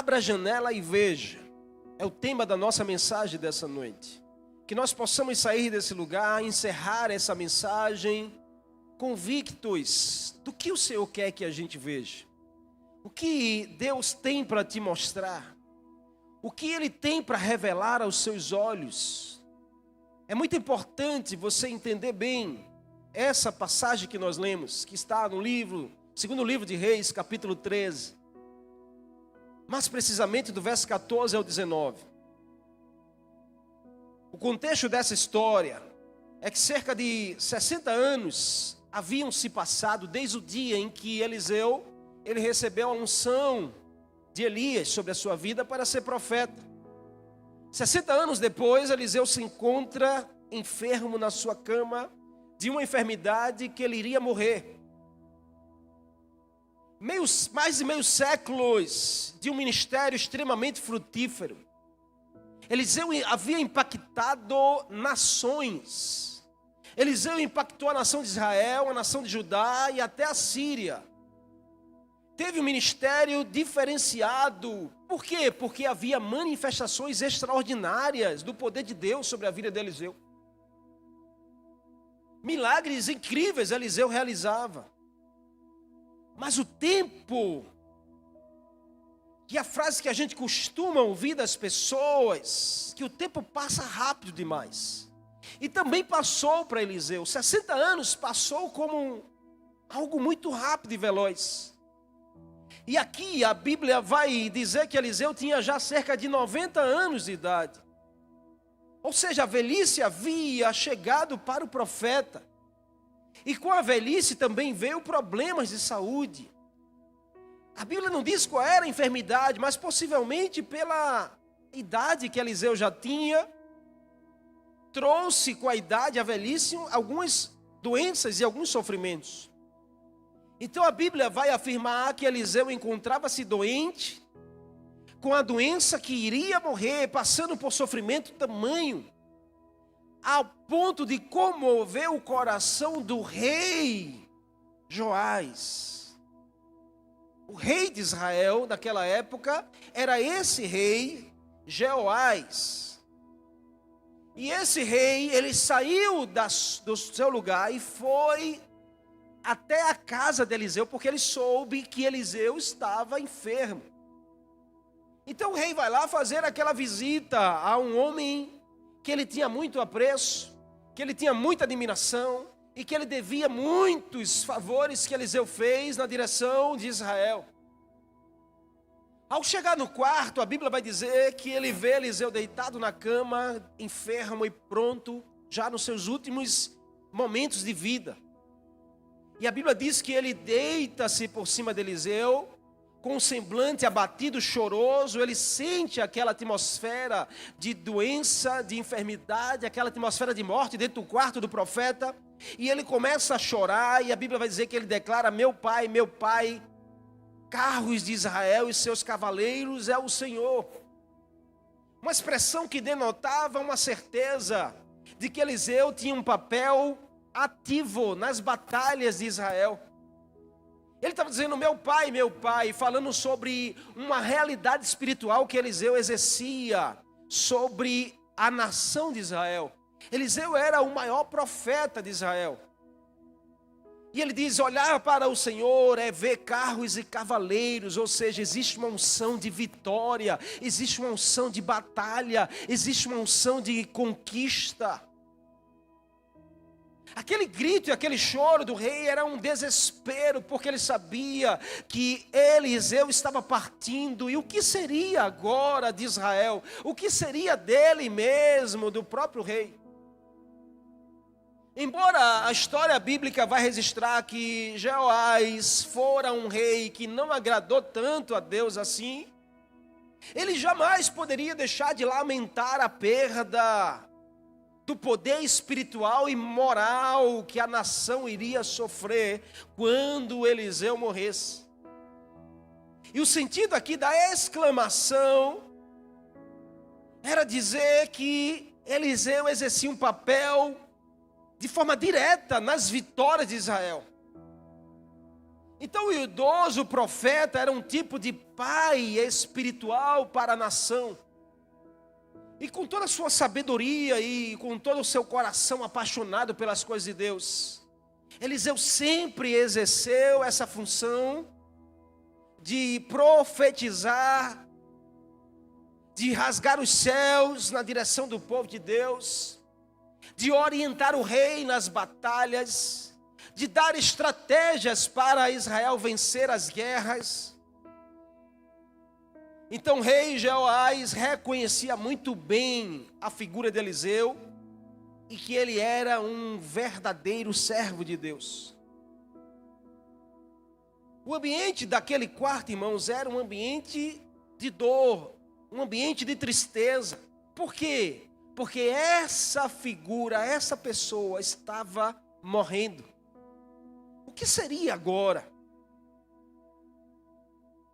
Abra a janela e veja. É o tema da nossa mensagem dessa noite. Que nós possamos sair desse lugar, encerrar essa mensagem convictos do que o Senhor quer que a gente veja. O que Deus tem para te mostrar. O que Ele tem para revelar aos seus olhos. É muito importante você entender bem essa passagem que nós lemos, que está no segundo livro de Reis, capítulo 13. Mais precisamente do verso 14 ao 19. O contexto dessa história é que cerca de 60 anos haviam se passado desde o dia em que Eliseu ele recebeu a unção de Elias sobre a sua vida para ser profeta. 60 anos depois, Eliseu se encontra enfermo na sua cama de uma enfermidade que ele iria morrer. Mais de meio séculos de um ministério extremamente frutífero. Eliseu havia impactado nações. Eliseu impactou a nação de Israel, a nação de Judá e até a Síria. Teve um ministério diferenciado. Por quê? Porque havia manifestações extraordinárias do poder de Deus sobre a vida de Eliseu. Milagres incríveis Eliseu realizava. Mas o tempo, que é a frase que a gente costuma ouvir das pessoas, que o tempo passa rápido demais. E também passou para Eliseu. 60 anos passou como algo muito rápido e veloz. E aqui a Bíblia vai dizer que Eliseu tinha já cerca de 90 anos de idade. Ou seja, a velhice havia chegado para o profeta. E com a velhice também veio problemas de saúde. A Bíblia não diz qual era a enfermidade, mas possivelmente pela idade que Eliseu já tinha, trouxe com a idade, a velhice, algumas doenças e alguns sofrimentos. Então a Bíblia vai afirmar que Eliseu encontrava-se doente, com a doença que iria morrer, passando por sofrimento tamanho, ao ponto de comover o coração do rei Joás. O rei de Israel, naquela época, era esse rei, Jeoás. E esse rei, ele saiu do seu lugar e foi até a casa de Eliseu, porque ele soube que Eliseu estava enfermo. Então o rei vai lá fazer aquela visita a um homem que ele tinha muito apreço, que ele tinha muita admiração e que ele devia muitos favores que Eliseu fez na direção de Israel. Ao chegar no quarto, a Bíblia vai dizer que ele vê Eliseu deitado na cama, enfermo e pronto, já nos seus últimos momentos de vida. E a Bíblia diz que ele deita-se por cima de Eliseu, com um semblante abatido, choroso. Ele sente aquela atmosfera de doença, de enfermidade, aquela atmosfera de morte dentro do quarto do profeta. E ele começa a chorar, e a Bíblia vai dizer que ele declara: meu pai, carros de Israel e seus cavaleiros é o Senhor. Uma expressão que denotava uma certeza de que Eliseu tinha um papel ativo nas batalhas de Israel. Ele estava dizendo meu pai, falando sobre uma realidade espiritual que Eliseu exercia sobre a nação de Israel. Eliseu era o maior profeta de Israel. E ele diz: olhar para o Senhor é ver carros e cavaleiros, ou seja, existe uma unção de vitória, existe uma unção de batalha, existe uma unção de conquista. Aquele grito e aquele choro do rei era um desespero, porque ele sabia que Eliseu estava partindo. E o que seria agora de Israel? O que seria dele mesmo, do próprio rei? Embora a história bíblica vai registrar que Jeoás fora um rei que não agradou tanto a Deus assim, ele jamais poderia deixar de lamentar a perda do poder espiritual e moral que a nação iria sofrer quando Eliseu morresse. E o sentido aqui da exclamação era dizer que Eliseu exercia um papel de forma direta nas vitórias de Israel. Então o idoso profeta era um tipo de pai espiritual para a nação. E com toda a sua sabedoria e com todo o seu coração apaixonado pelas coisas de Deus, Eliseu sempre exerceu essa função de profetizar, de rasgar os céus na direção do povo de Deus, de orientar o rei nas batalhas, de dar estratégias para Israel vencer as guerras. Então o rei Jeoás reconhecia muito bem a figura de Eliseu e que ele era um verdadeiro servo de Deus. O ambiente daquele quarto, irmãos, era um ambiente de dor, um ambiente de tristeza. Por quê? Porque essa figura, essa pessoa estava morrendo. O que seria agora?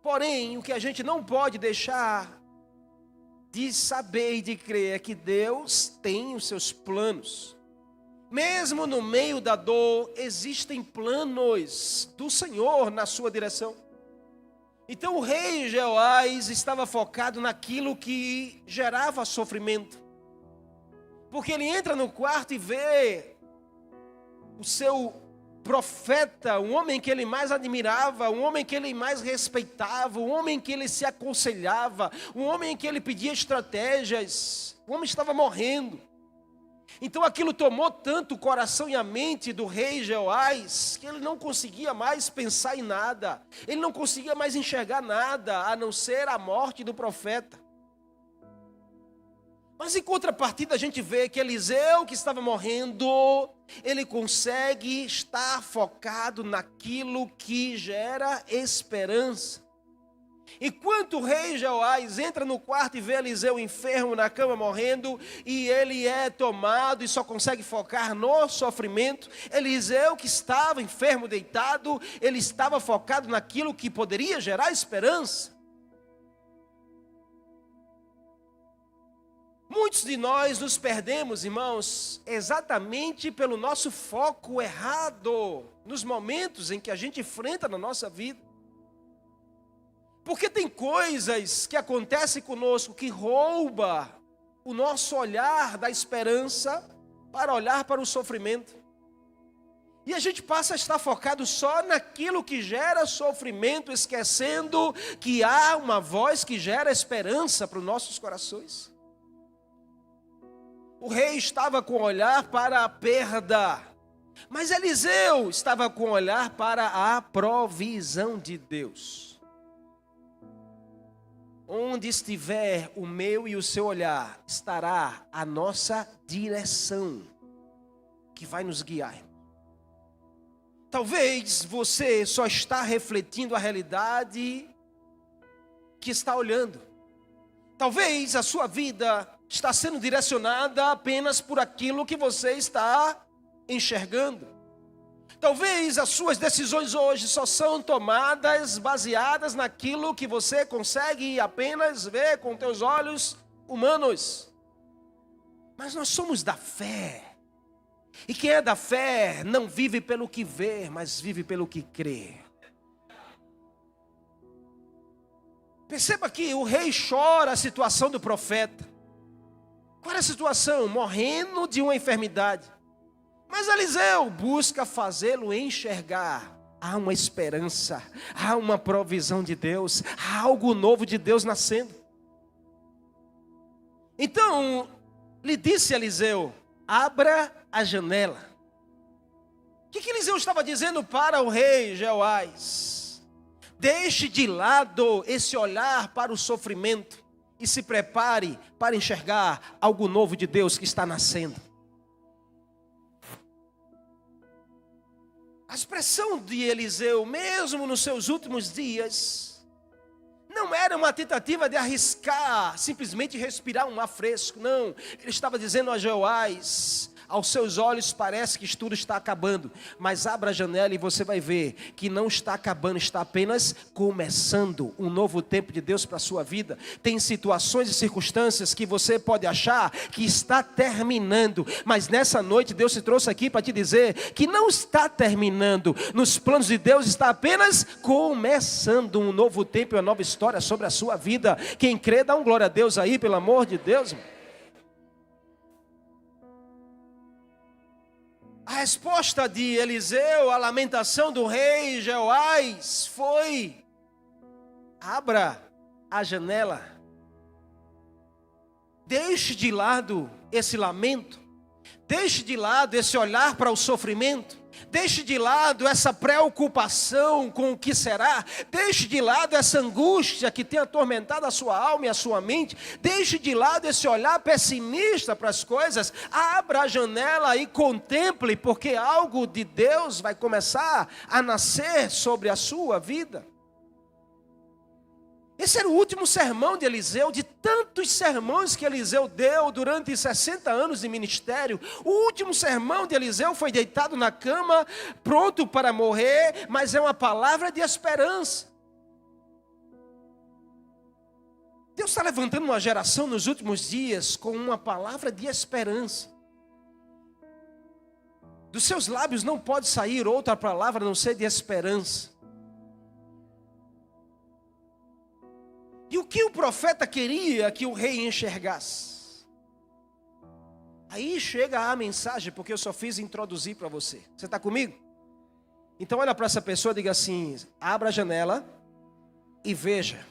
Porém, o que a gente não pode deixar de saber e de crer é que Deus tem os seus planos. Mesmo no meio da dor, existem planos do Senhor na sua direção. Então o rei Jeoás estava focado naquilo que gerava sofrimento. Porque ele entra no quarto e vê o seu profeta, um homem que ele mais admirava, um homem que ele mais respeitava, um homem que ele se aconselhava, um homem que ele pedia estratégias. O homem estava morrendo. Então aquilo tomou tanto o coração e a mente do rei Jeoás que ele não conseguia mais pensar em nada. Ele não conseguia mais enxergar nada a não ser a morte do profeta. Mas em contrapartida a gente vê que Eliseu, que estava morrendo, ele consegue estar focado naquilo que gera esperança. Enquanto o rei Jeoás entra no quarto e vê Eliseu enfermo na cama morrendo, e ele é tomado e só consegue focar no sofrimento, Eliseu, que estava enfermo deitado, ele estava focado naquilo que poderia gerar esperança. Muitos de nós nos perdemos, irmãos, exatamente pelo nosso foco errado nos momentos em que a gente enfrenta na nossa vida. Porque tem coisas que acontecem conosco que rouba o nosso olhar da esperança para olhar para o sofrimento. E a gente passa a estar focado só naquilo que gera sofrimento, esquecendo que há uma voz que gera esperança para os nossos corações. O rei estava com o olhar para a perda, mas Eliseu estava com o olhar para a provisão de Deus. Onde estiver o meu e o seu olhar, estará a nossa direção, que vai nos guiar. Talvez você só está refletindo a realidade que está olhando. Talvez a sua vida está sendo direcionada apenas por aquilo que você está enxergando. Talvez as suas decisões hoje só são tomadas baseadas naquilo que você consegue apenas ver com teus olhos humanos. Mas nós somos da fé. E quem é da fé não vive pelo que vê, mas vive pelo que crê. Perceba que o rei chora a situação do profeta. Qual é a situação? Morrendo de uma enfermidade. Mas Eliseu busca fazê-lo enxergar. Há uma esperança, há uma provisão de Deus, há algo novo de Deus nascendo. Então, lhe disse Eliseu, abra a janela. O que Eliseu estava dizendo para o rei Jeoás? Deixe de lado esse olhar para o sofrimento e se prepare para enxergar algo novo de Deus que está nascendo. A expressão de Eliseu, mesmo nos seus últimos dias, não era uma tentativa de arriscar, simplesmente respirar um ar fresco. Não, ele estava dizendo a Jeoás, aos seus olhos parece que tudo está acabando, mas abra a janela e você vai ver que não está acabando, está apenas começando um novo tempo de Deus para a sua vida. Tem situações e circunstâncias que você pode achar que está terminando, mas nessa noite Deus se trouxe aqui para te dizer que não está terminando. Nos planos de Deus está apenas começando um novo tempo e uma nova história sobre a sua vida. Quem crê, dá um glória a Deus aí, pelo amor de Deus. A resposta de Eliseu à lamentação do rei Jeoás foi: abra a janela, deixe de lado esse lamento, deixe de lado esse olhar para o sofrimento, deixe de lado essa preocupação com o que será, deixe de lado essa angústia que tem atormentado a sua alma e a sua mente, deixe de lado esse olhar pessimista para as coisas, abra a janela e contemple, porque algo de Deus vai começar a nascer sobre a sua vida. Esse era o último sermão de Eliseu, de tantos sermões que Eliseu deu durante 60 anos de ministério. O último sermão de Eliseu foi deitado na cama, pronto para morrer, mas é uma palavra de esperança. Deus está levantando uma geração nos últimos dias com uma palavra de esperança. Dos seus lábios não pode sair outra palavra a não ser de esperança. E o que o profeta queria que o rei enxergasse? Aí chega a mensagem, porque eu só fiz introduzir para você. Você está comigo? Então olha para essa pessoa e diga assim: abra a janela e veja.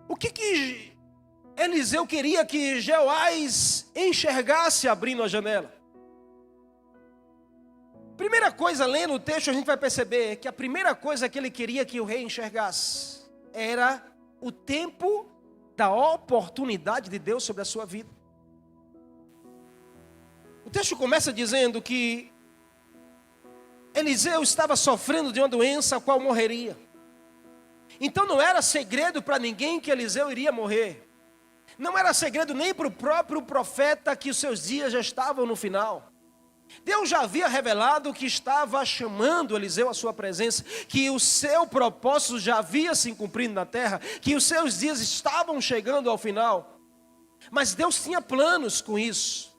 O que Eliseu queria que Jeoás enxergasse abrindo a janela? Primeira coisa, lendo o texto, a gente vai perceber que a primeira coisa que ele queria que o rei enxergasse era o tempo da oportunidade de Deus sobre a sua vida. O texto começa dizendo que Eliseu estava sofrendo de uma doença a qual morreria. Então não era segredo para ninguém que Eliseu iria morrer. Não era segredo nem para o próprio profeta que os seus dias já estavam no final. Deus já havia revelado que estava chamando Eliseu à sua presença, que o seu propósito já havia se cumprido na terra, que os seus dias estavam chegando ao final. Mas Deus tinha planos com isso.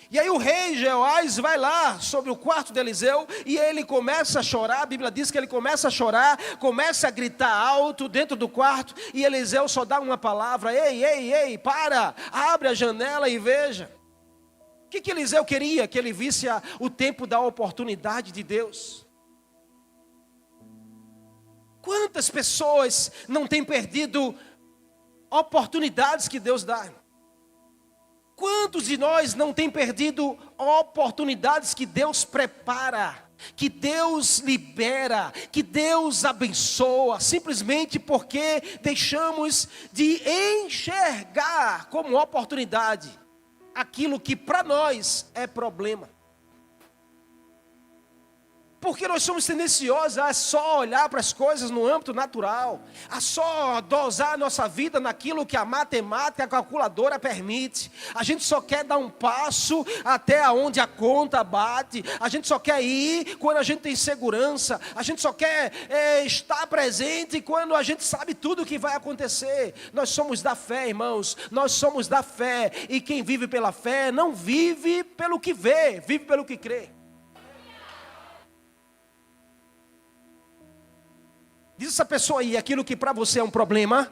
E aí o rei Jeoás vai lá sobre o quarto de Eliseu e ele começa a chorar. A Bíblia diz que ele começa a chorar, começa a gritar alto dentro do quarto, e Eliseu só dá uma palavra: ei, ei, ei, para, abre a janela e veja. O que Eliseu queria? Que ele visse o tempo da oportunidade de Deus. Quantas pessoas não têm perdido oportunidades que Deus dá? Quantos de nós não têm perdido oportunidades que Deus prepara, que Deus libera, que Deus abençoa, simplesmente porque deixamos de enxergar como oportunidade aquilo que para nós é problema? Porque nós somos tendenciosos a só olhar para as coisas no âmbito natural, a só dosar a nossa vida naquilo que a matemática, a calculadora permite. A gente só quer dar um passo até onde a conta bate. A gente só quer ir quando a gente tem segurança. A gente só quer estar presente quando a gente sabe tudo o que vai acontecer. Nós somos da fé, irmãos. Nós somos da fé. E quem vive pela fé não vive pelo que vê, vive pelo que crê. Diz essa pessoa aí: aquilo que para você é um problema,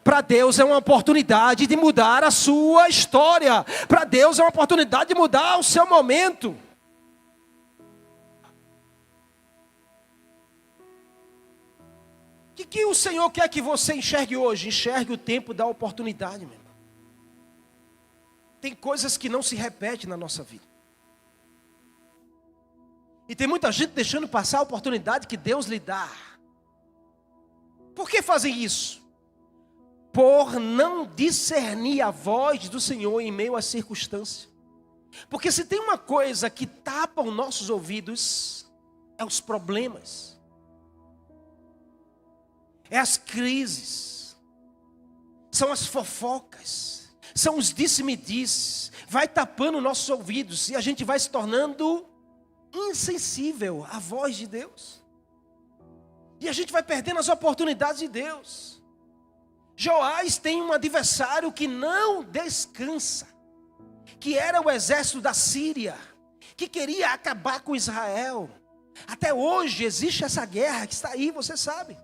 para Deus é uma oportunidade de mudar a sua história. Para Deus é uma oportunidade de mudar o seu momento. O que o Senhor quer que você enxergue hoje? Enxergue o tempo da oportunidade, meu irmão. Tem coisas que não se repetem na nossa vida. E tem muita gente deixando passar a oportunidade que Deus lhe dá. Por que fazem isso? Por não discernir a voz do Senhor em meio às circunstâncias. Porque se tem uma coisa que tapa os nossos ouvidos, é os problemas, é as crises, são as fofocas, são os disse-me-disse, vai tapando nossos ouvidos e a gente vai se tornando insensível à voz de Deus. E a gente vai perdendo as oportunidades de Deus. Joás tem um adversário que não descansa, que era o exército da Síria, que queria acabar com Israel. Até hoje existe essa guerra que está aí, você sabe.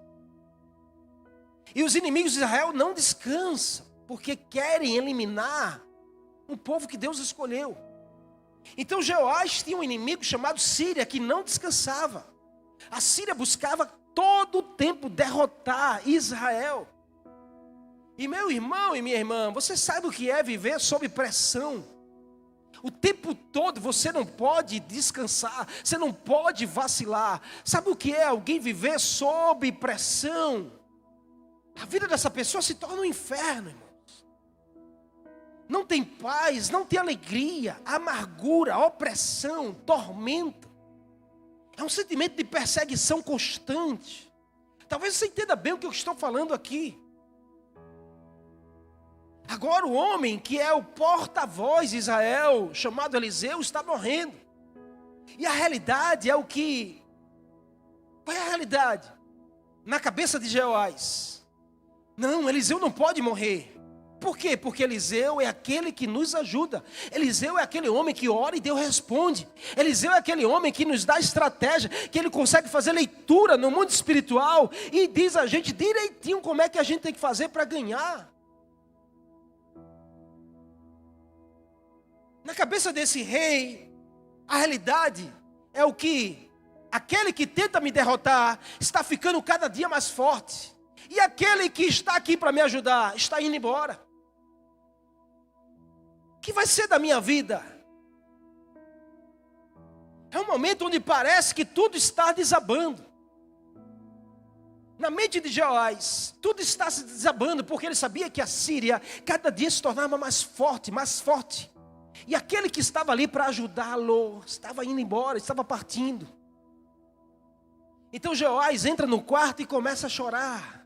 E os inimigos de Israel não descansam, porque querem eliminar um povo que Deus escolheu. Então Joás tinha um inimigo chamado Síria, que não descansava. A Síria buscava todo o tempo derrotar Israel. E meu irmão e minha irmã, você sabe o que é viver sob pressão? O tempo todo você não pode descansar, você não pode vacilar. Sabe o que é alguém viver sob pressão? A vida dessa pessoa se torna um inferno, irmãos. Não tem paz, não tem alegria, amargura, opressão, tormento. É um sentimento de perseguição constante. Talvez você entenda bem o que eu estou falando aqui. Agora o homem que é o porta-voz de Israel, chamado Eliseu, está morrendo. E a realidade é o que... Qual é a realidade? Na cabeça de Joás. Não, Eliseu não pode morrer. Por quê? Porque Eliseu é aquele que nos ajuda. Eliseu é aquele homem que ora e Deus responde. Eliseu é aquele homem que nos dá estratégia, que ele consegue fazer leitura no mundo espiritual e diz a gente direitinho como é que a gente tem que fazer para ganhar. Na cabeça desse rei, a realidade é o que aquele que tenta me derrotar está ficando cada dia mais forte. E aquele que está aqui para me ajudar está indo embora. O que vai ser da minha vida? É um momento onde parece que tudo está desabando. Na mente de Joás, tudo está se desabando, porque ele sabia que a Síria cada dia se tornava mais forte, mais forte. E aquele que estava ali para ajudá-lo, estava indo embora, estava partindo. Então Joás entra no quarto e começa a chorar.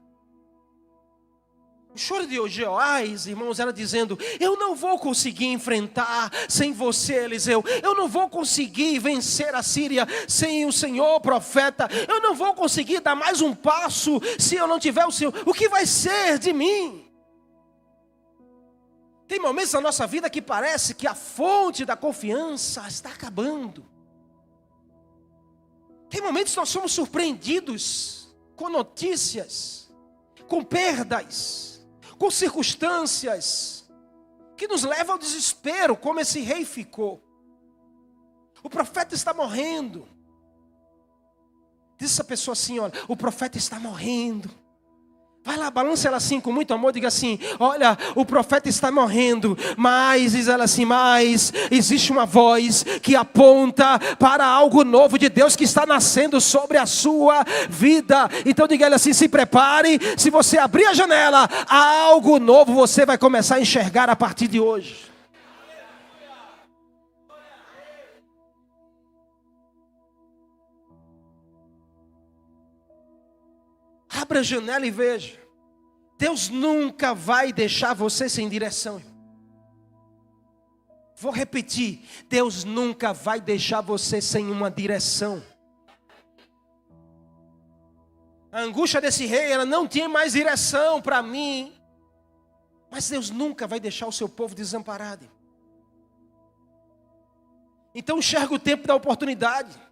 O choro de Joás, irmãos, era dizendo: eu não vou conseguir enfrentar sem você, Eliseu. Eu não vou conseguir vencer a Síria sem o Senhor, profeta. Eu não vou conseguir dar mais um passo se eu não tiver o Senhor. O que vai ser de mim? Tem momentos na nossa vida que parece que a fonte da confiança está acabando. Tem momentos que nós somos surpreendidos com notícias, com perdas, com circunstâncias que nos levam ao desespero, como esse rei ficou. O profeta está morrendo. Diz essa pessoa assim: olha, o profeta está morrendo. Vai lá, balança ela assim com muito amor, diga assim: olha, o profeta está morrendo, mas, diz ela assim, mas existe uma voz que aponta para algo novo de Deus que está nascendo sobre a sua vida. Então diga ela assim: se prepare, se você abrir a janela, algo novo você vai começar a enxergar a partir de hoje. Abra a janela e veja. Deus nunca vai deixar você sem direção. Vou repetir. Deus nunca vai deixar você sem uma direção. A angústia desse rei, ela não tinha mais direção para mim. Mas Deus nunca vai deixar o seu povo desamparado. Então enxerga o tempo da oportunidade.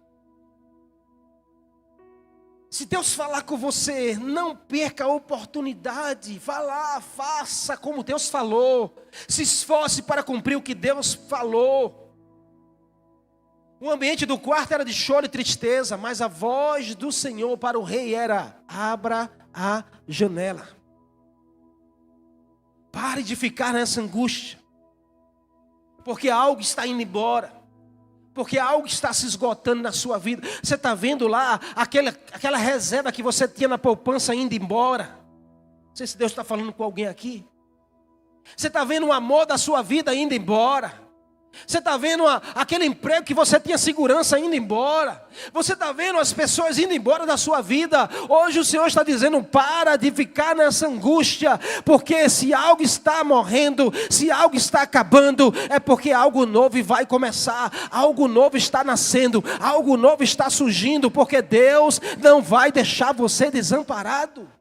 Se Deus falar com você, não perca a oportunidade. Vá lá, faça como Deus falou. Se esforce para cumprir o que Deus falou. O ambiente do quarto era de choro e tristeza, mas a voz do Senhor para o rei era: abra a janela. Pare de ficar nessa angústia, porque algo está indo embora. Porque algo está se esgotando na sua vida. Você está vendo lá aquela reserva que você tinha na poupança indo embora. Não sei se Deus está falando com alguém aqui. Você está vendo o amor da sua vida indo embora. Você está vendo aquele emprego que você tinha segurança indo embora. Você está vendo as pessoas indo embora da sua vida. Hoje o Senhor está dizendo: para de ficar nessa angústia. Porque se algo está morrendo, se algo está acabando, é porque algo novo vai começar. Algo novo está nascendo, algo novo está surgindo. Porque Deus não vai deixar você desamparado.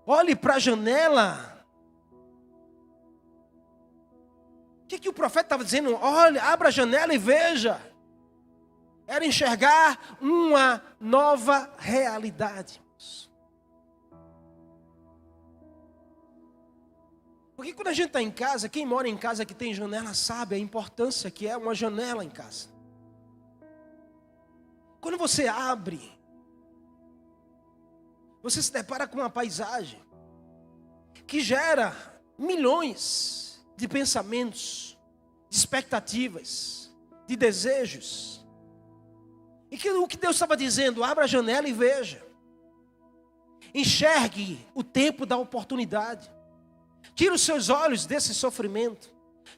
Olhe para a janela. O que o profeta estava dizendo? Olha, abra a janela e veja. Era enxergar uma nova realidade. Porque quando a gente está em casa, quem mora em casa que tem janela sabe a importância que é uma janela em casa. Quando você abre, você se depara com uma paisagem que gera milhões de pensamentos, de expectativas, de desejos. E o que Deus estava dizendo: abra a janela e veja. Enxergue o tempo da oportunidade. Tira os seus olhos desse sofrimento.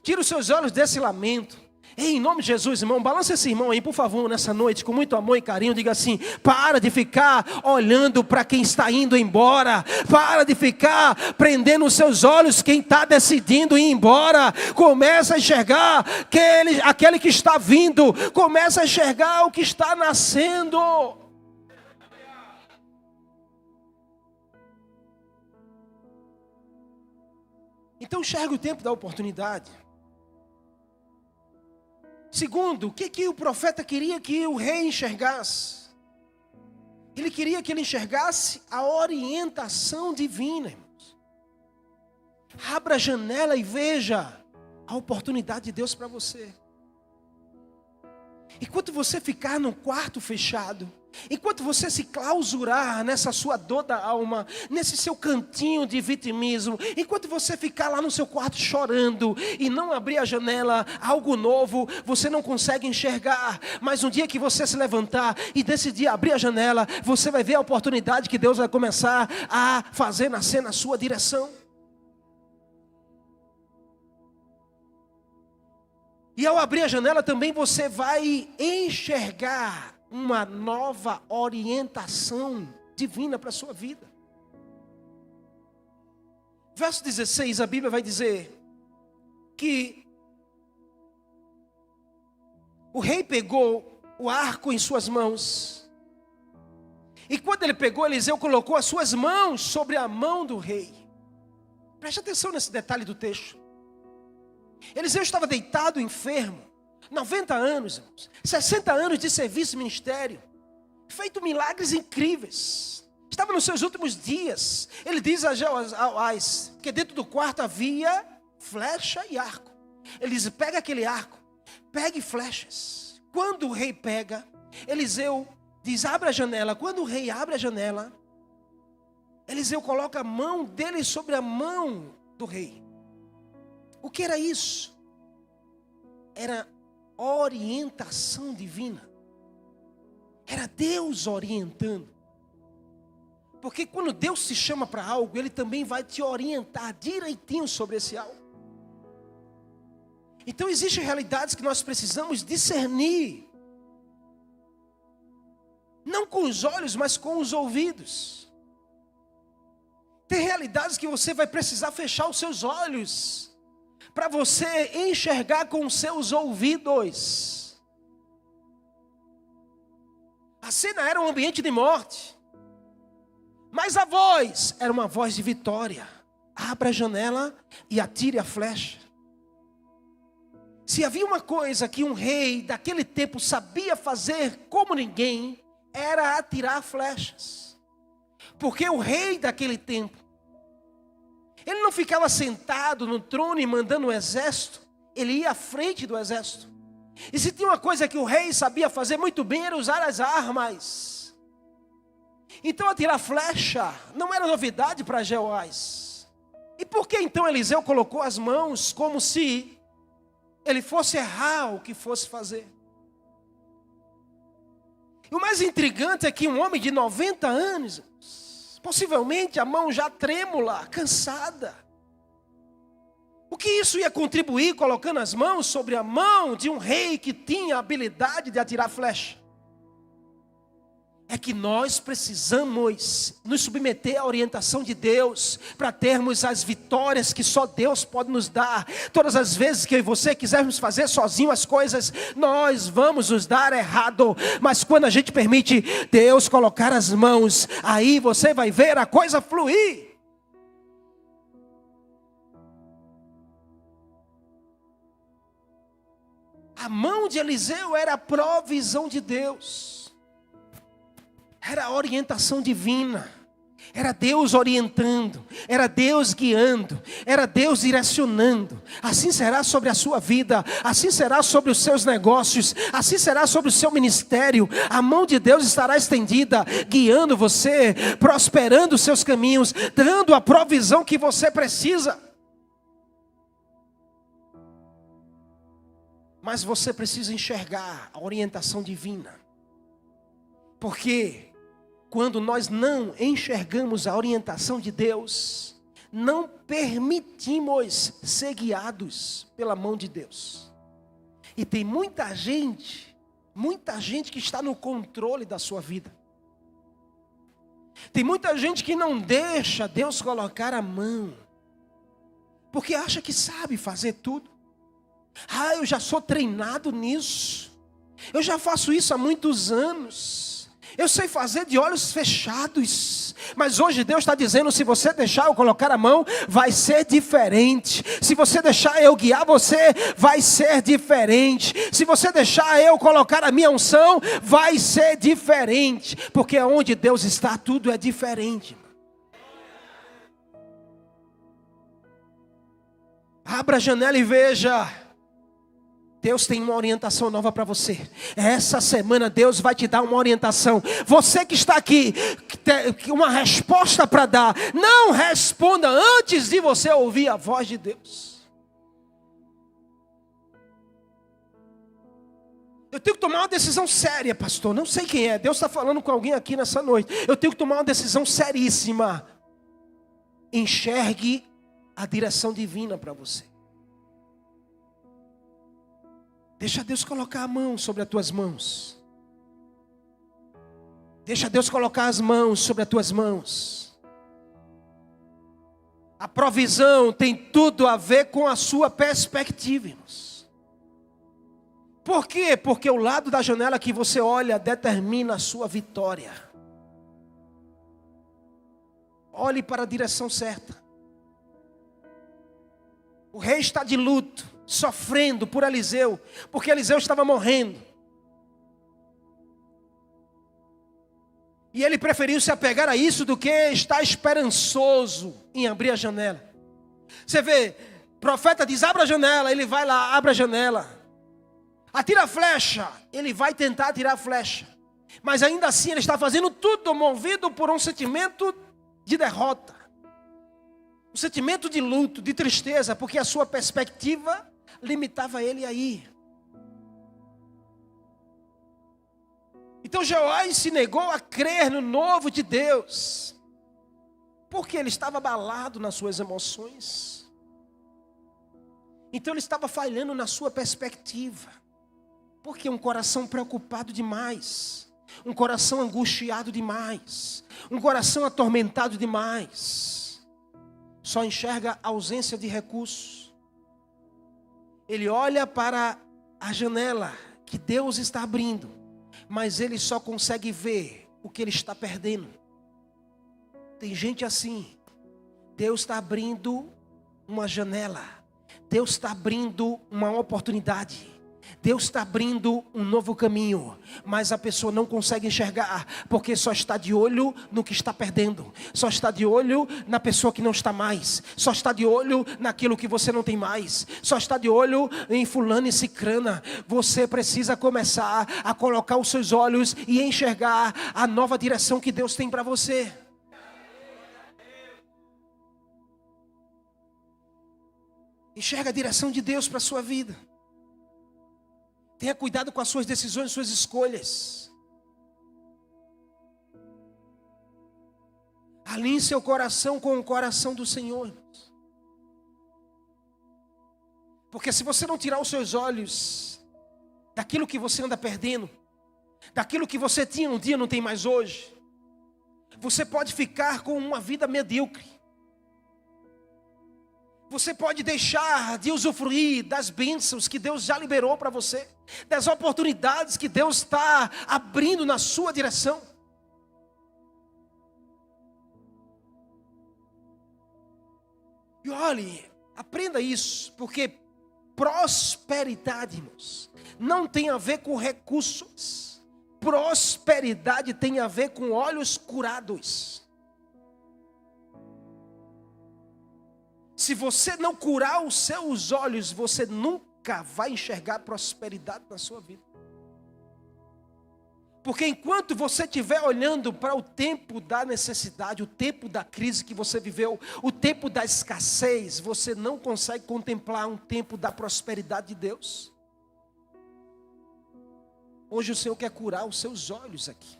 Tira os seus olhos desse lamento. Em nome de Jesus, irmão, balança esse irmão aí, por favor, nessa noite, com muito amor e carinho. Diga assim: para de ficar olhando para quem está indo embora. Para de ficar prendendo os seus olhos quem está decidindo ir embora. Começa a enxergar aquele que está vindo. Começa a enxergar o que está nascendo. Então enxergue o tempo da oportunidade. Segundo, o que o profeta queria que o rei enxergasse? Ele queria que ele enxergasse a orientação divina, irmãos. Abra a janela e veja a oportunidade de Deus para você. Enquanto você ficar no quarto fechado, enquanto você se clausurar nessa sua dor da alma, nesse seu cantinho de vitimismo, enquanto você ficar lá no seu quarto chorando e não abrir a janela, algo novo você não consegue enxergar. Mas um dia que você se levantar e decidir abrir a janela, você vai ver a oportunidade que Deus vai começar a fazer nascer na sua direção. E ao abrir a janela também você vai enxergar uma nova orientação divina para a sua vida. Verso 16, a Bíblia vai dizer que o rei pegou o arco em suas mãos. E quando ele pegou, Eliseu colocou as suas mãos sobre a mão do rei. Preste atenção nesse detalhe do texto. Eliseu estava deitado, enfermo, 90 anos, irmãos, 60 anos de serviço e ministério, feito milagres incríveis. Estava nos seus últimos dias. Ele diz a Jeoás que dentro do quarto havia flecha e arco. Ele diz: pega aquele arco, pegue flechas. Quando o rei pega, Eliseu diz: abre a janela. Quando o rei abre a janela, Eliseu coloca a mão dele sobre a mão do rei. O que era isso? Era orientação divina. Era Deus orientando. Porque quando Deus te chama para algo, Ele também vai te orientar direitinho sobre esse algo. Então existem realidades que nós precisamos discernir. Não com os olhos, mas com os ouvidos. Tem realidades que você vai precisar fechar os seus olhos para você enxergar com os seus ouvidos. A cena era um ambiente de morte, mas a voz era uma voz de vitória. Abra a janela e atire a flecha. Se havia uma coisa que um rei daquele tempo sabia fazer como ninguém, era atirar flechas. Porque o rei daquele tempo, ele não ficava sentado no trono e mandando o exército. Ele ia à frente do exército. E se tinha uma coisa que o rei sabia fazer muito bem, era usar as armas. Então atirar flecha não era novidade para Jeoás. E por que então Eliseu colocou as mãos como se ele fosse errar o que fosse fazer? E o mais intrigante é que um homem de 90 anos, possivelmente a mão já trêmula, cansada, O que isso ia contribuir colocando as mãos sobre a mão de um rei que tinha a habilidade de atirar flecha? É que nós precisamos nos submeter à orientação de Deus para termos as vitórias que só Deus pode nos dar. Todas as vezes que eu e você quisermos fazer sozinho as coisas, nós vamos nos dar errado. Mas quando a gente permite Deus colocar as mãos, aí você vai ver a coisa fluir. A mão de Eliseu era a provisão de Deus. Era a orientação divina, era Deus orientando, era Deus guiando, era Deus direcionando. Assim será sobre a sua vida, assim será sobre os seus negócios, assim será sobre o seu ministério. A mão de Deus estará estendida, guiando você, prosperando os seus caminhos, dando a provisão que você precisa. Mas você precisa enxergar a orientação divina, porque quando nós não enxergamos a orientação de Deus, não permitimos ser guiados pela mão de Deus. E tem muita gente que está no controle da sua vida. Tem muita gente que não deixa Deus colocar a mão, porque acha que sabe fazer tudo. Eu já sou treinado nisso, eu já faço isso há muitos anos, eu sei fazer de olhos fechados. Mas hoje Deus está dizendo: se você deixar eu colocar a mão, vai ser diferente. Se você deixar eu guiar você, vai ser diferente. Se você deixar eu colocar a minha unção, vai ser diferente. Porque onde Deus está, tudo é diferente. Abra a janela e veja. Deus tem uma orientação nova para você. Essa semana Deus vai te dar uma orientação. Você que está aqui, que tem uma resposta para dar, não responda antes de você ouvir a voz de Deus. Eu tenho que tomar uma decisão séria, pastor. Não sei quem é. Deus está falando com alguém aqui nessa noite. Eu tenho que tomar uma decisão seríssima. Enxergue a direção divina para você. Deixa Deus colocar a mão sobre as tuas mãos. Deixa Deus colocar as mãos sobre as tuas mãos. A provisão tem tudo a ver com a sua perspectiva, irmãos. Por quê? Porque o lado da janela que você olha determina a sua vitória. Olhe para a direção certa. O rei está de luto, sofrendo por Eliseu, porque Eliseu estava morrendo. E ele preferiu se apegar a isso do que estar esperançoso em abrir a janela. Você vê, o profeta diz: abra a janela, ele vai lá, abre a janela. Atira a flecha, ele vai tentar atirar a flecha. Mas ainda assim ele está fazendo tudo movido por um sentimento de derrota. Um sentimento de luto, de tristeza, porque a sua perspectiva limitava ele aí. Então Jeoás se negou a crer no novo de Deus, porque ele estava abalado nas suas emoções. Então ele estava falhando na sua perspectiva, porque um coração preocupado demais, um coração angustiado demais, um coração atormentado demais, só enxerga a ausência de recursos. Ele olha para a janela que Deus está abrindo, mas ele só consegue ver o que ele está perdendo. Tem gente assim. Deus está abrindo uma janela, Deus está abrindo uma oportunidade, Deus está abrindo um novo caminho, mas a pessoa não consegue enxergar, porque só está de olho no que está perdendo, só está de olho na pessoa que não está mais, só está de olho naquilo que você não tem mais, só está de olho em fulano e cicrana. Você precisa começar a colocar os seus olhos e enxergar a nova direção que Deus tem para você. Enxerga a direção de Deus para a sua vida. Tenha cuidado com as suas decisões, suas escolhas. Alinhe seu coração com o coração do Senhor. Porque se você não tirar os seus olhos daquilo que você anda perdendo, daquilo que você tinha um dia não tem mais hoje, você pode ficar com uma vida medíocre. Você pode deixar de usufruir das bênçãos que Deus já liberou para você, das oportunidades que Deus está abrindo na sua direção. E olhe, aprenda isso, porque prosperidade, irmãos, não tem a ver com recursos. Prosperidade tem a ver com olhos curados. Se você não curar os seus olhos, você nunca vai enxergar prosperidade na sua vida. Porque enquanto você estiver olhando para o tempo da necessidade, o tempo da crise que você viveu, o tempo da escassez, você não consegue contemplar um tempo da prosperidade de Deus. Hoje o Senhor quer curar os seus olhos aqui.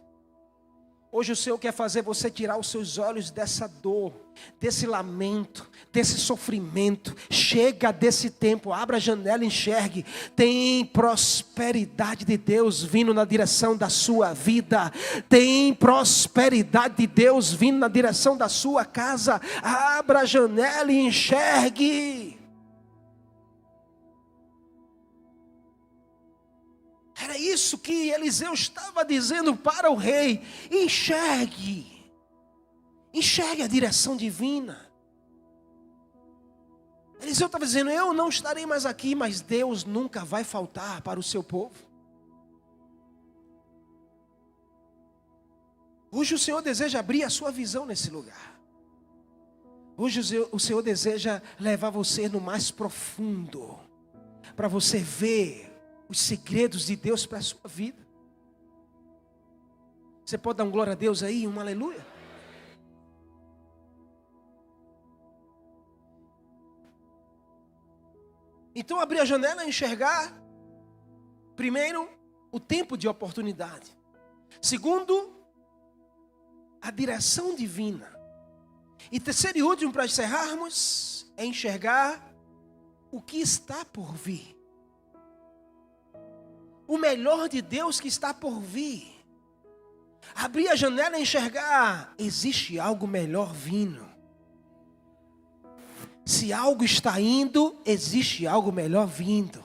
Hoje o Senhor quer fazer você tirar os seus olhos dessa dor, desse lamento, desse sofrimento. Chega desse tempo, abra a janela e enxergue. Tem prosperidade de Deus vindo na direção da sua vida. Tem prosperidade de Deus vindo na direção da sua casa. Abra a janela e enxergue. Era isso que Eliseu estava dizendo para o rei. Enxergue. Enxergue a direção divina. Eliseu estava dizendo, eu não estarei mais aqui, mas Deus nunca vai faltar para o seu povo. Hoje o Senhor deseja abrir a sua visão nesse lugar. Hoje o Senhor deseja levar você no mais profundo, para você ver os segredos de Deus para a sua vida. Você pode dar um glória a Deus aí, um aleluia? Então abrir a janela e enxergar, primeiro, o tempo de oportunidade. Segundo, a direção divina. E terceiro e último, para encerrarmos, é enxergar o que está por vir. O melhor de Deus que está por vir. Abrir a janela e enxergar, existe algo melhor vindo. Se algo está indo, existe algo melhor vindo.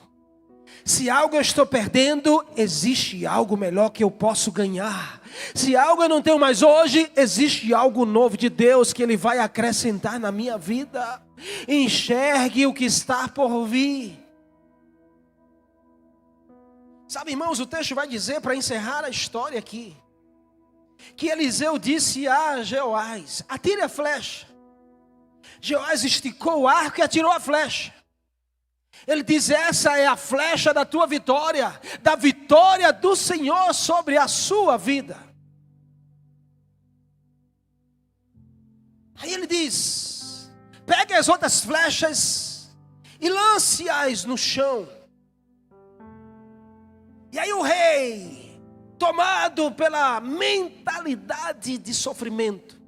Se algo eu estou perdendo, existe algo melhor que eu posso ganhar. Se algo eu não tenho mais hoje, existe algo novo de Deus que Ele vai acrescentar na minha vida. Enxergue o que está por vir. Sabe, irmãos, o texto vai dizer, para encerrar a história aqui, que Eliseu disse a Jeoás, atire a flecha. Jeoás esticou o arco e atirou a flecha. Ele diz, essa é a flecha da tua vitória, da vitória do Senhor sobre a sua vida. Aí ele diz, pegue as outras flechas e lance-as no chão. E aí o rei, tomado pela mentalidade de sofrimento,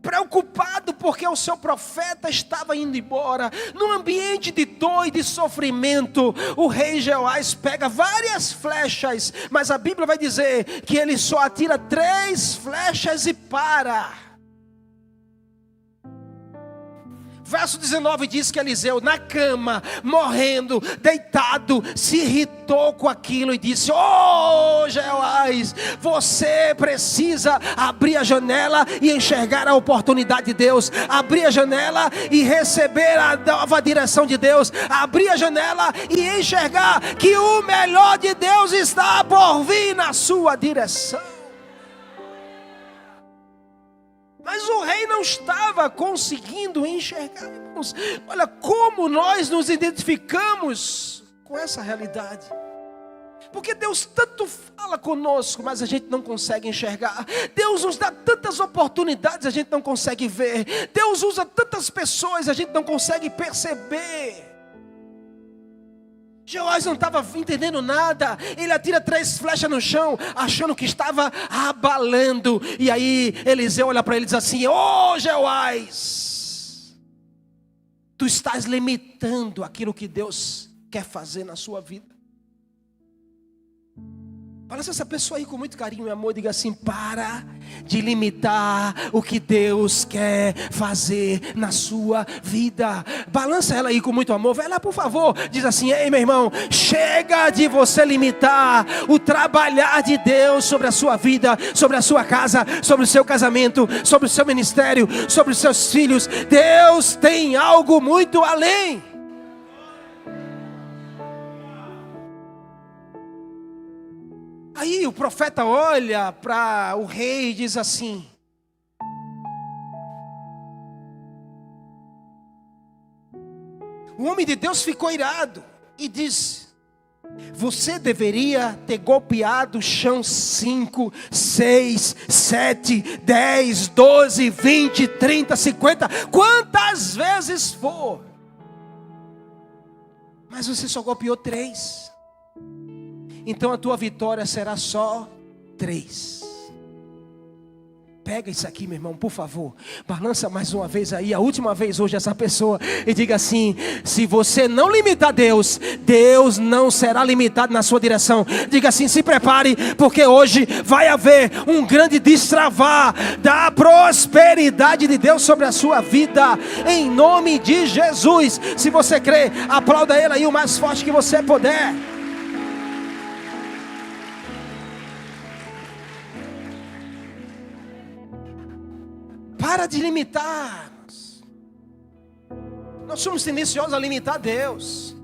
preocupado porque o seu profeta estava indo embora, num ambiente de dor e de sofrimento, o rei Jeoás pega várias flechas, mas a Bíblia vai dizer que ele só atira 3 flechas e para. Verso 19 diz que Eliseu, na cama, morrendo, deitado, se irritou com aquilo e disse, oh Jeoás, você precisa abrir a janela e enxergar a oportunidade de Deus, abrir a janela e receber a nova direção de Deus, abrir a janela e enxergar que o melhor de Deus está por vir na sua direção. Mas o rei não estava conseguindo enxergar, irmãos. Olha como nós nos identificamos com essa realidade. Porque Deus tanto fala conosco, mas a gente não consegue enxergar. Deus nos dá tantas oportunidades, a gente não consegue ver. Deus usa tantas pessoas, a gente não consegue perceber. Jeoás não estava entendendo nada. Ele atira 3 flechas no chão, achando que estava abalando. E aí Eliseu olha para ele e diz assim, oh Jeoás, tu estás limitando aquilo que Deus quer fazer na sua vida. Balança essa pessoa aí com muito carinho e amor. Diga assim: para de limitar o que Deus quer fazer na sua vida. Balança ela aí com muito amor. Vai lá, por favor. Diz assim: ei, meu irmão, chega de você limitar o trabalhar de Deus sobre a sua vida, sobre a sua casa, sobre o seu casamento, sobre o seu ministério, sobre os seus filhos. Deus tem algo muito além. Aí o profeta olha para o rei e diz assim: o homem de Deus ficou irado e disse: você deveria ter golpeado o chão 5, 6, 7, 10, 12, 20, 30, 50, quantas vezes for. Mas você só golpeou 3. Então a tua vitória será só 3. Pega isso aqui, meu irmão, por favor. Balança mais uma vez aí, a última vez hoje essa pessoa. E diga assim: se você não limitar Deus, Deus não será limitado na sua direção. Diga assim: se prepare, porque hoje vai haver um grande destravar da prosperidade de Deus sobre a sua vida. Em nome de Jesus. Se você crê, aplauda Ele aí o mais forte que você puder. Para de limitar. Nós somos tendenciosos a limitar Deus.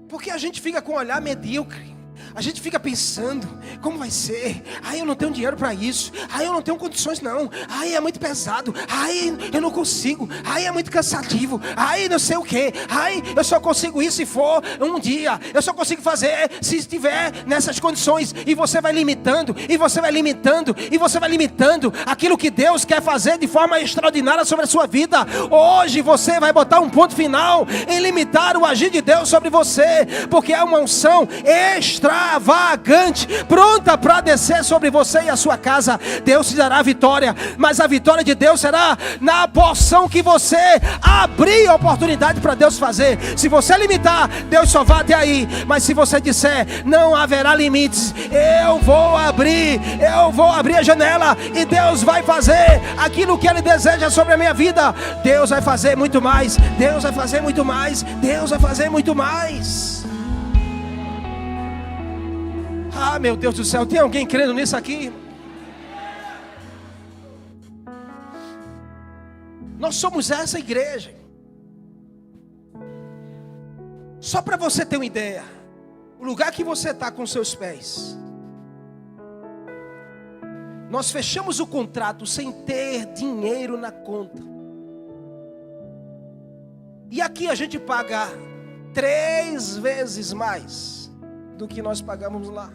Porque a gente fica com um olhar medíocre. A gente fica pensando: como vai ser? Ai, eu não tenho dinheiro para isso. Ai, eu não tenho condições não. Ai, é muito pesado. Ai, eu não consigo. Ai, é muito cansativo. Ai, não sei o que. Ai, eu só consigo isso se for um dia. Eu só consigo fazer se estiver nessas condições. E você vai limitando. E você vai limitando. E você vai limitando aquilo que Deus quer fazer de forma extraordinária sobre a sua vida. Hoje você vai botar um ponto final em limitar o agir de Deus sobre você. Porque é uma unção extraordinária, extravagante, pronta para descer sobre você e a sua casa. Deus te dará a vitória, mas a vitória de Deus será na porção que você abrir a oportunidade para Deus fazer. Se você limitar, Deus só vai até aí. Mas se você disser: não haverá limites, eu vou abrir a janela e Deus vai fazer aquilo que Ele deseja sobre a minha vida. Deus vai fazer muito mais. Deus vai fazer muito mais. Deus vai fazer muito mais. Ah, meu Deus do céu, tem alguém crendo nisso aqui? Nós somos essa igreja. Só para você ter uma ideia, o lugar que você está com seus pés, nós fechamos o contrato sem ter dinheiro na conta. E aqui a gente paga 3 vezes mais do que nós pagamos lá.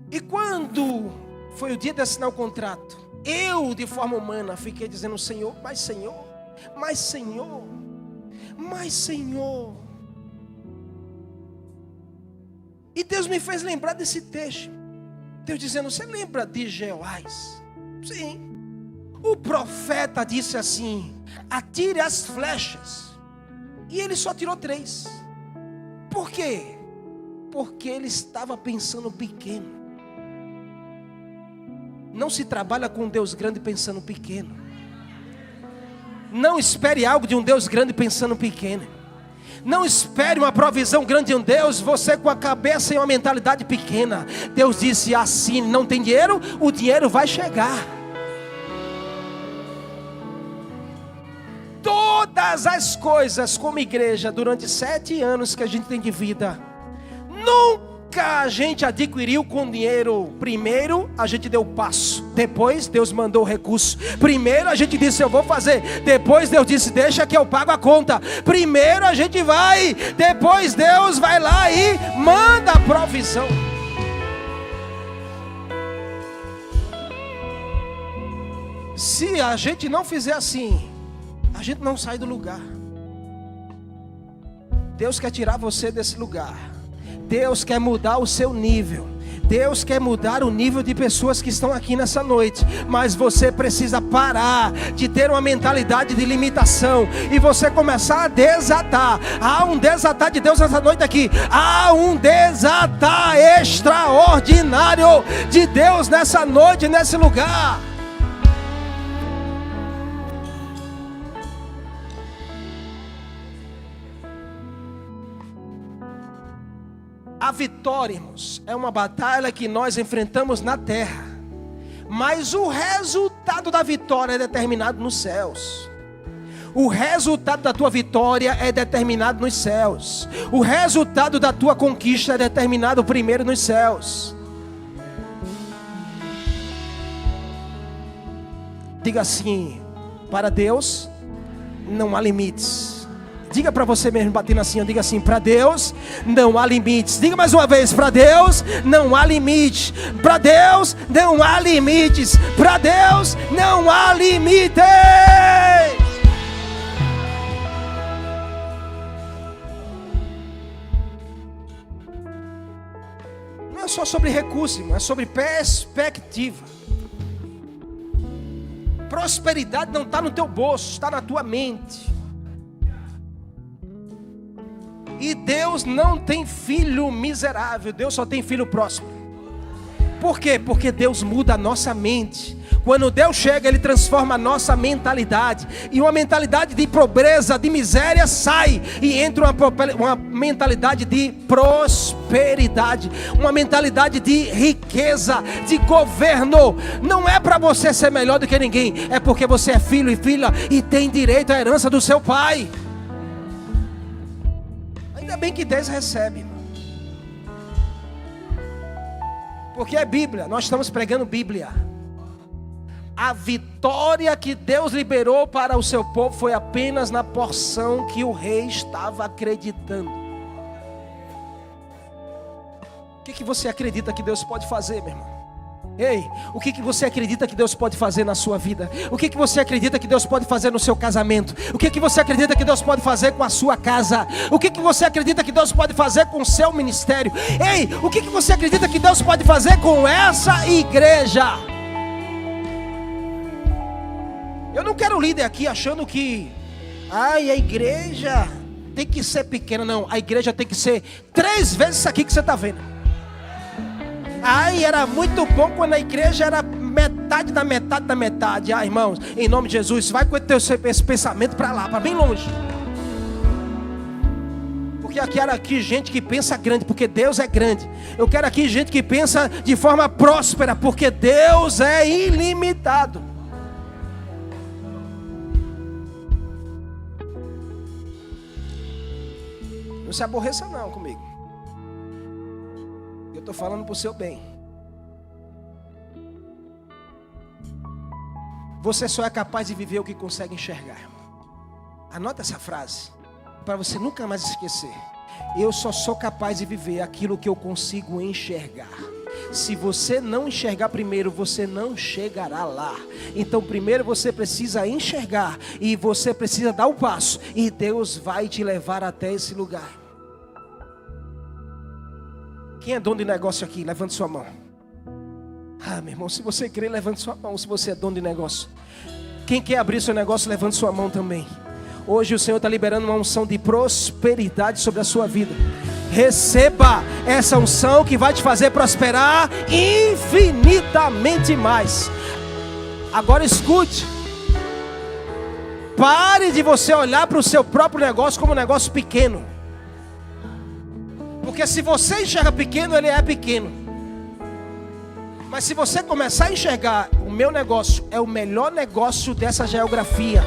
E quando foi o dia de assinar o contrato, eu, de forma humana, fiquei dizendo: Senhor, mas Senhor, mas Senhor, mas Senhor. E Deus me fez lembrar desse texto. Deus dizendo: você lembra de Jeoás? Sim. O profeta disse assim: atire as flechas. E ele só tirou 3. Por quê? Porque ele estava pensando pequeno. Não se trabalha com um Deus grande pensando pequeno. Não espere algo de um Deus grande pensando pequeno. Não espere uma provisão grande de um Deus, você com a cabeça e uma mentalidade pequena. Deus disse assim: não tem dinheiro? O dinheiro vai chegar. Todas as coisas como igreja, durante 7 anos que a gente tem de vida, nunca a gente adquiriu com dinheiro. Primeiro a gente deu o passo, depois Deus mandou o recurso. Primeiro a gente disse: eu vou fazer. Depois Deus disse: deixa que eu pago a conta. Primeiro a gente vai, depois Deus vai lá e manda a provisão. Se a gente não fizer assim, a gente não sai do lugar. Deus quer tirar você desse lugar. Deus quer mudar o seu nível. Deus quer mudar o nível de pessoas que estão aqui nessa noite, mas você precisa parar de ter uma mentalidade de limitação e você começar a desatar. Há um desatar de Deus nessa noite aqui. Há um desatar extraordinário de Deus nessa noite, nesse lugar. A vitória, irmãos, é uma batalha que nós enfrentamos na terra, mas o resultado da vitória é determinado nos céus. O resultado da tua vitória é determinado nos céus. O resultado da tua conquista é determinado primeiro nos céus. Diga assim: para Deus não há limites. Diga para você mesmo, batendo assim, diga assim: para Deus não há limites. Diga mais uma vez: para Deus não há limites. Para Deus não há limites. Para Deus não há limites. Não é só sobre recurso, é sobre perspectiva. Prosperidade não está no teu bolso, está na tua mente. E Deus não tem filho miserável, Deus só tem filho próspero. Por quê? Porque Deus muda a nossa mente. Quando Deus chega, Ele transforma a nossa mentalidade. E uma mentalidade de pobreza, de miséria sai. E entra uma mentalidade de prosperidade. Uma mentalidade de riqueza, de governo. Não é para você ser melhor do que ninguém. É porque você é filho e filha e tem direito à herança do seu pai. Ainda bem que Deus recebe, porque é Bíblia, nós estamos pregando Bíblia. A vitória que Deus liberou para o seu povo foi apenas na porção que o rei estava acreditando. O que você acredita que Deus pode fazer, meu irmão? Ei, o que você acredita que Deus pode fazer na sua vida? O que você acredita que Deus pode fazer no seu casamento? O que você acredita que Deus pode fazer com a sua casa? O que você acredita que Deus pode fazer com o seu ministério? Ei, o que você acredita que Deus pode fazer com essa igreja? Eu não quero líder aqui achando que a igreja tem que ser pequena. Não, a igreja tem que ser 3 vezes isso aqui que você está vendo. Era muito bom quando a igreja era metade da metade da metade. Irmãos, em nome de Jesus, vai com esse pensamento para lá, para bem longe. Porque eu quero aqui gente que pensa grande, porque Deus é grande. Eu quero aqui gente que pensa de forma próspera, porque Deus é ilimitado. Não se aborreça não comigo. Eu estou falando para o seu bem. Você só é capaz de viver o que consegue enxergar. Anota essa frase, para você nunca mais esquecer. Eu só sou capaz de viver aquilo que eu consigo enxergar. Se você não enxergar primeiro, você não chegará lá. Então primeiro você precisa enxergar, e você precisa dar o passo, e Deus vai te levar até esse lugar. Quem é dono de negócio aqui? Levante sua mão. Meu irmão, se você crê, levante sua mão. Se você é dono de negócio. Quem quer abrir seu negócio, levante sua mão também. Hoje o Senhor está liberando uma unção de prosperidade sobre a sua vida. Receba essa unção que vai te fazer prosperar infinitamente mais. Agora escute. Pare de você olhar para o seu próprio negócio como um negócio pequeno. Porque se você enxerga pequeno, ele é pequeno. Mas se você começar a enxergar, o meu negócio é o melhor negócio dessa geografia.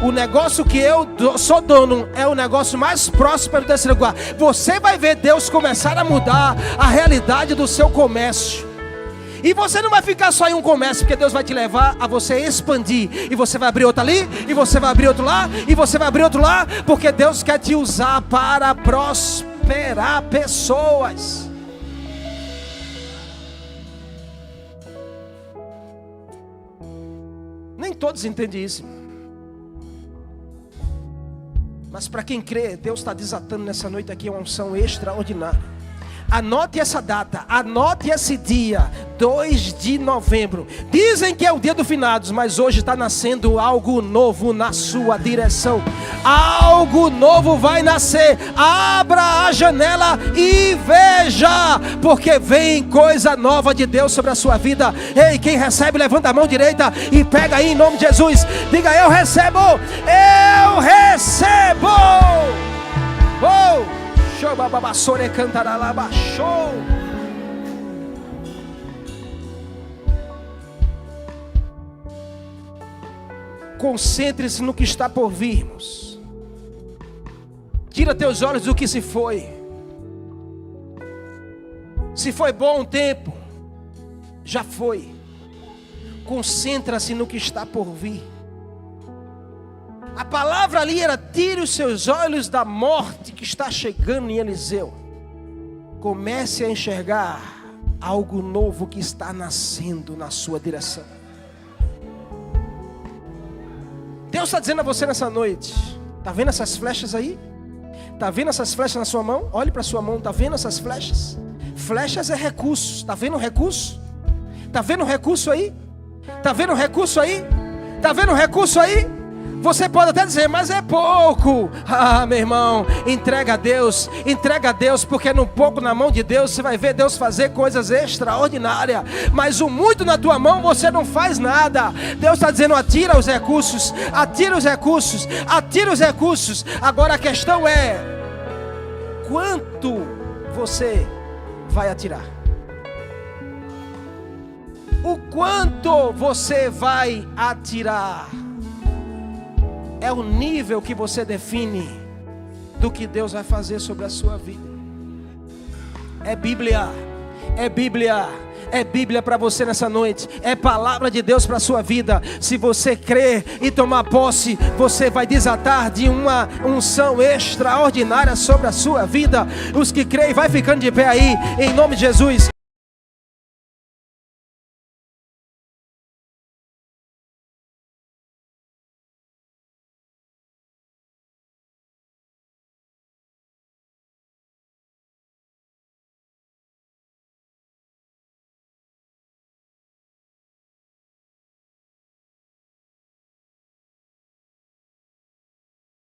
O negócio que eu sou dono é o negócio mais próspero desse lugar. Você vai ver Deus começar a mudar a realidade do seu comércio. E você não vai ficar só em um comércio, porque Deus vai te levar a você expandir. E você vai abrir outro ali, e você vai abrir outro lá, e você vai abrir outro lá. Porque Deus quer te usar para prosperar pessoas. Nem todos entendem isso. Mas para quem crê, Deus está desatando nessa noite aqui uma unção extraordinária. Anote essa data, anote esse dia, 2 de novembro. Dizem que é o dia do finados, mas hoje está nascendo algo novo na sua direção. Algo novo vai nascer. Abra a janela e veja, porque vem coisa nova de Deus sobre a sua vida. Ei, quem recebe, levanta a mão direita e pega aí em nome de Jesus. Diga: eu recebo, eu recebo. Oh! Show, babassore cantaralaba, show. Concentre-se no que está por vir, irmãos. Tira teus olhos do que se foi. Se foi bom um tempo, já foi. Concentra-se no que está por vir. A palavra ali era: tire os seus olhos da morte que está chegando em Eliseu. Comece a enxergar algo novo que está nascendo na sua direção. Deus está dizendo a você nessa noite: está vendo essas flechas aí? Está vendo essas flechas na sua mão? Olhe para a sua mão, está vendo essas flechas? Flechas é recursos. Está vendo o recurso? Está vendo o recurso aí? Está vendo o recurso aí? Está vendo o recurso aí? Você pode até dizer: mas é pouco. Ah, meu irmão, entrega a Deus, porque no pouco na mão de Deus você vai ver Deus fazer coisas extraordinárias. Mas o muito na tua mão você não faz nada. Deus está dizendo: atira os recursos, atira os recursos, atira os recursos. Agora a questão é: quanto você vai atirar? O quanto você vai atirar é o nível que você define do que Deus vai fazer sobre a sua vida. É Bíblia, é Bíblia, é Bíblia para você nessa noite. É palavra de Deus para a sua vida. Se você crer e tomar posse, você vai desatar de uma unção extraordinária sobre a sua vida. Os que creem, vai ficando de pé aí, em nome de Jesus.